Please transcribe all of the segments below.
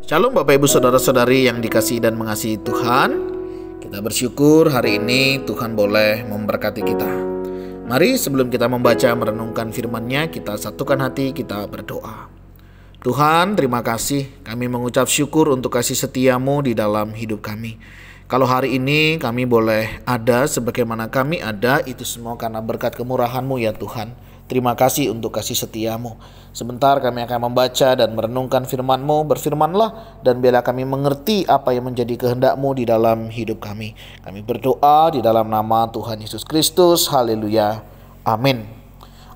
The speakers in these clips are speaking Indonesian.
Shalom Bapak Ibu Saudara-saudari yang dikasihi dan mengasihi Tuhan. Kita bersyukur hari ini Tuhan boleh memberkati kita. Mari sebelum kita membaca merenungkan firman-Nya, kita satukan hati, kita berdoa. Tuhan, terima kasih, kami mengucap syukur untuk kasih setia-Mu di dalam hidup kami. Kalau hari ini kami boleh ada sebagaimana kami ada, itu semua karena berkat kemurahan-Mu ya Tuhan. Terima kasih untuk kasih setia-Mu. Sebentar kami akan membaca dan merenungkan firman-Mu. Berfirmanlah dan biarlah kami mengerti apa yang menjadi kehendak-Mu di dalam hidup kami. Kami berdoa di dalam nama Tuhan Yesus Kristus. Haleluya. Amin.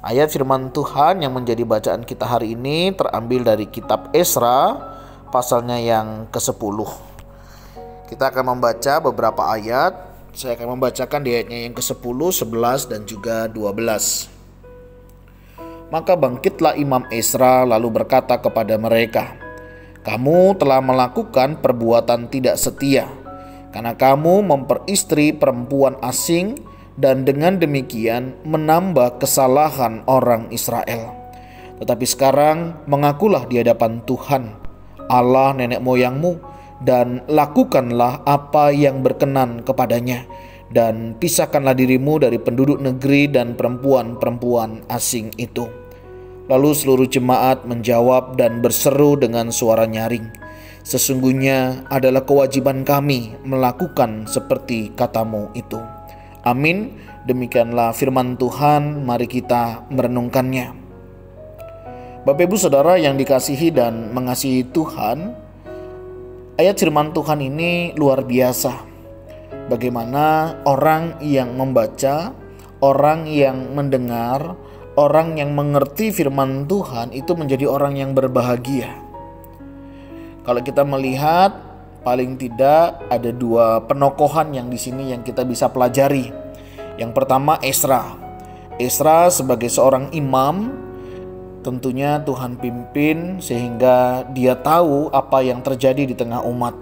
Ayat firman Tuhan yang menjadi bacaan kita hari ini terambil dari kitab Esra, pasalnya yang ke-10. Kita akan membaca beberapa ayat. Saya akan membacakan di ayatnya yang ke-10, 11 dan juga 12. Maka bangkitlah Imam Esra lalu berkata kepada mereka, "Kamu telah melakukan perbuatan tidak setia, karena kamu memperistri perempuan asing dan dengan demikian menambah kesalahan orang Israel. Tetapi sekarang mengakulah di hadapan Tuhan, Allah nenek moyangmu, dan lakukanlah apa yang berkenan kepadanya, dan pisahkanlah dirimu dari penduduk negeri dan perempuan-perempuan asing itu." Lalu seluruh jemaat menjawab dan berseru dengan suara nyaring, "Sesungguhnya adalah kewajiban kami melakukan seperti katamu itu." Amin. Demikianlah firman Tuhan, mari kita merenungkannya. Bapak Ibu Saudara yang dikasihi dan mengasihi Tuhan, ayat firman Tuhan ini luar biasa. Bagaimana orang yang membaca, orang yang mendengar, orang yang mengerti firman Tuhan itu menjadi orang yang berbahagia. Kalau kita melihat, paling tidak ada dua penokohan yang di sini yang kita bisa pelajari. Yang pertama Esra. Esra sebagai seorang imam, tentunya Tuhan pimpin sehingga dia tahu apa yang terjadi di tengah umat.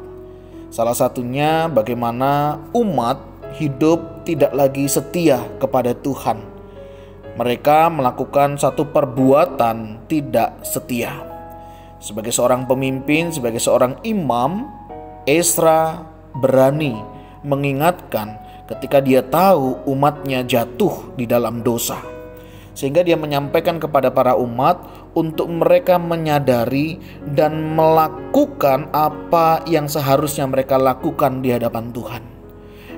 Salah satunya bagaimana umat hidup tidak lagi setia kepada Tuhan. Mereka melakukan satu perbuatan tidak setia. Sebagai seorang pemimpin, sebagai seorang imam, Esra berani mengingatkan ketika dia tahu umatnya jatuh di dalam dosa. Sehingga dia menyampaikan kepada para umat untuk mereka menyadari dan melakukan apa yang seharusnya mereka lakukan di hadapan Tuhan.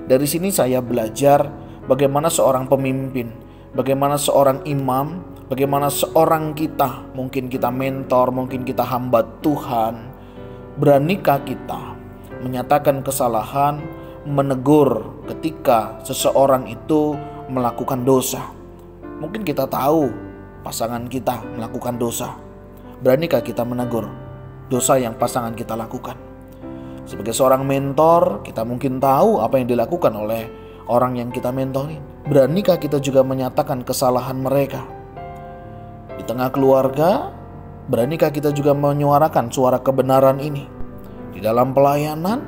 Dari sini saya belajar bagaimana seorang pemimpin, bagaimana seorang imam, bagaimana seorang kita, mungkin kita mentor, mungkin kita hamba Tuhan, beranikah kita menyatakan kesalahan, menegur ketika seseorang itu melakukan dosa. Mungkin kita tahu pasangan kita melakukan dosa. Beranikah kita menegur dosa yang pasangan kita lakukan? Sebagai seorang mentor, kita mungkin tahu apa yang dilakukan oleh orang yang kita mentorin. Beranikah kita juga menyatakan kesalahan mereka? Di tengah keluarga, beranikah kita juga menyuarakan suara kebenaran ini? Di dalam pelayanan,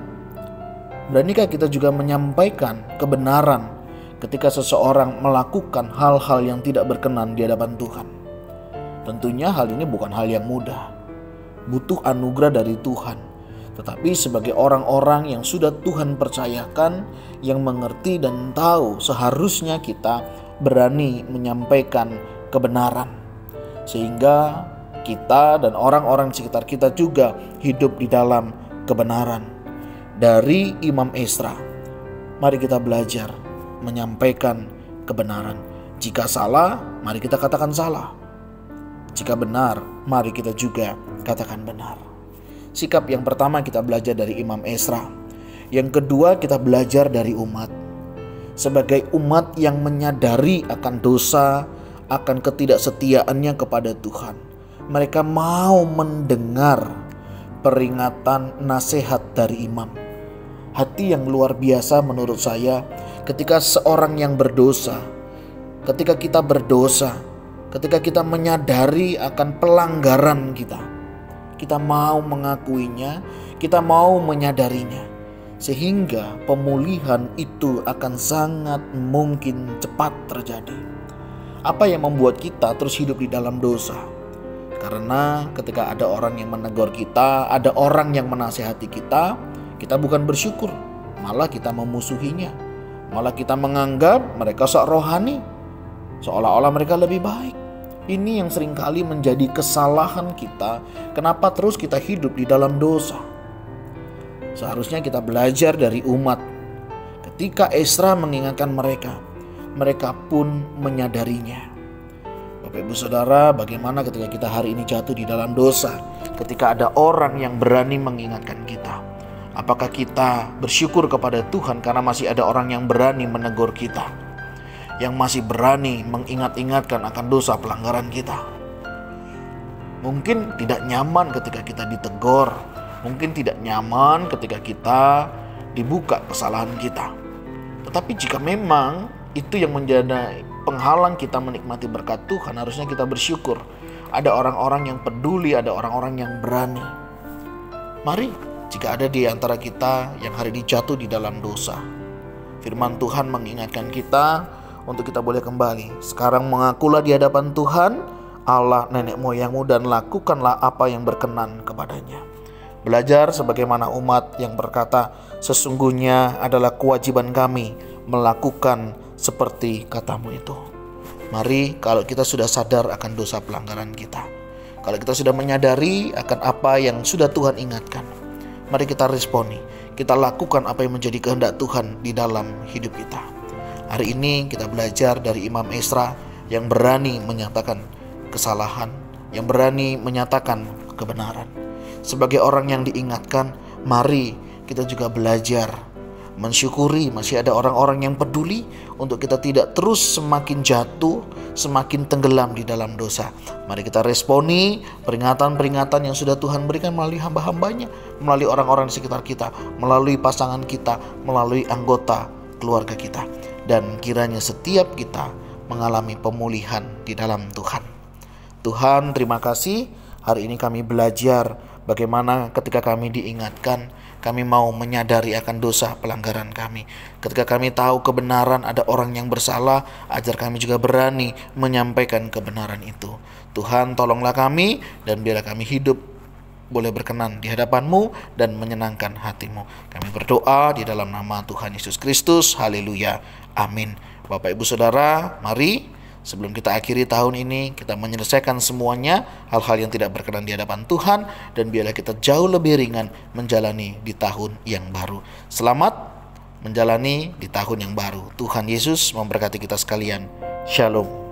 beranikah kita juga menyampaikan kebenaran ketika seseorang melakukan hal-hal yang tidak berkenan di hadapan Tuhan? Tentunya hal ini bukan hal yang mudah. Butuh anugerah dari Tuhan. Tetapi sebagai orang-orang yang sudah Tuhan percayakan, yang mengerti dan tahu, seharusnya kita berani menyampaikan kebenaran. Sehingga kita dan orang-orang di sekitar kita juga hidup di dalam kebenaran. Dari Imam Esra, mari kita belajar menyampaikan kebenaran. Jika salah, mari kita katakan salah. Jika benar, mari kita juga katakan benar. Sikap yang pertama kita belajar dari Imam Esra. Yang kedua kita belajar dari umat. Sebagai umat yang menyadari akan dosa, akan ketidaksetiaannya kepada Tuhan, mereka mau mendengar peringatan nasihat dari imam. Hati yang luar biasa menurut saya ketika seorang yang berdosa, ketika kita berdosa, ketika kita menyadari akan pelanggaran kita mau mengakuinya, kita mau menyadarinya, sehingga pemulihan itu akan sangat mungkin cepat terjadi. Apa yang membuat kita terus hidup di dalam dosa? Karena ketika ada orang yang menegur kita, ada orang yang menasehati kita, kita bukan bersyukur, malah kita memusuhinya. Malah kita menganggap mereka sok rohani, seolah-olah mereka lebih baik. Ini yang seringkali menjadi kesalahan kita. Kenapa terus kita hidup di dalam dosa? Seharusnya kita belajar dari umat. Ketika Ezra mengingatkan mereka, mereka pun menyadarinya. Bapak Ibu Saudara, bagaimana ketika kita hari ini jatuh di dalam dosa? Ketika ada orang yang berani mengingatkan kita, apakah kita bersyukur kepada Tuhan karena masih ada orang yang berani menegur kita, yang masih berani mengingat-ingatkan akan dosa pelanggaran kita? Mungkin tidak nyaman ketika kita ditegur, mungkin tidak nyaman ketika kita dibuka kesalahan kita. Tetapi jika memang itu yang menjadi penghalang kita menikmati berkat Tuhan, harusnya kita bersyukur. Ada orang-orang yang peduli, ada orang-orang yang berani. Mari, jika ada di antara kita yang hari ini jatuh di dalam dosa, firman Tuhan mengingatkan kita untuk kita boleh kembali. Sekarang mengakulah di hadapan Tuhan, Allah nenek moyangmu, dan lakukanlah apa yang berkenan kepadanya. Belajar sebagaimana umat yang berkata, sesungguhnya adalah kewajiban kami melakukan seperti katamu itu. Mari, kalau kita sudah sadar akan dosa pelanggaran kita, kalau kita sudah menyadari akan apa yang sudah Tuhan ingatkan, mari kita responi, kita lakukan apa yang menjadi kehendak Tuhan di dalam hidup kita. Hari ini kita belajar dari Imam Ezra yang berani menyatakan kesalahan, yang berani menyatakan kebenaran. Sebagai orang yang diingatkan, mari kita juga belajar mensyukuri masih ada orang-orang yang peduli untuk kita tidak terus semakin jatuh, semakin tenggelam di dalam dosa. Mari kita responi peringatan-peringatan yang sudah Tuhan berikan melalui hamba-hambanya, melalui orang-orang di sekitar kita, melalui pasangan kita, melalui anggota keluarga kita. Dan kiranya setiap kita mengalami pemulihan di dalam Tuhan. Tuhan, terima kasih. Hari ini kami belajar bagaimana ketika kami diingatkan, kami mau menyadari akan dosa pelanggaran kami. Ketika kami tahu kebenaran ada orang yang bersalah, ajar kami juga berani menyampaikan kebenaran itu. Tuhan, tolonglah kami dan biarlah kami hidup boleh berkenan di hadapan-Mu dan menyenangkan hati-Mu. Kami berdoa di dalam nama Tuhan Yesus Kristus. Haleluya. Amin. Bapak Ibu Saudara, mari sebelum kita akhiri tahun ini, kita menyelesaikan semuanya hal-hal yang tidak berkenan di hadapan Tuhan, dan biarlah kita jauh lebih ringan menjalani di tahun yang baru. Selamat menjalani di tahun yang baru. Tuhan Yesus memberkati kita sekalian. Shalom.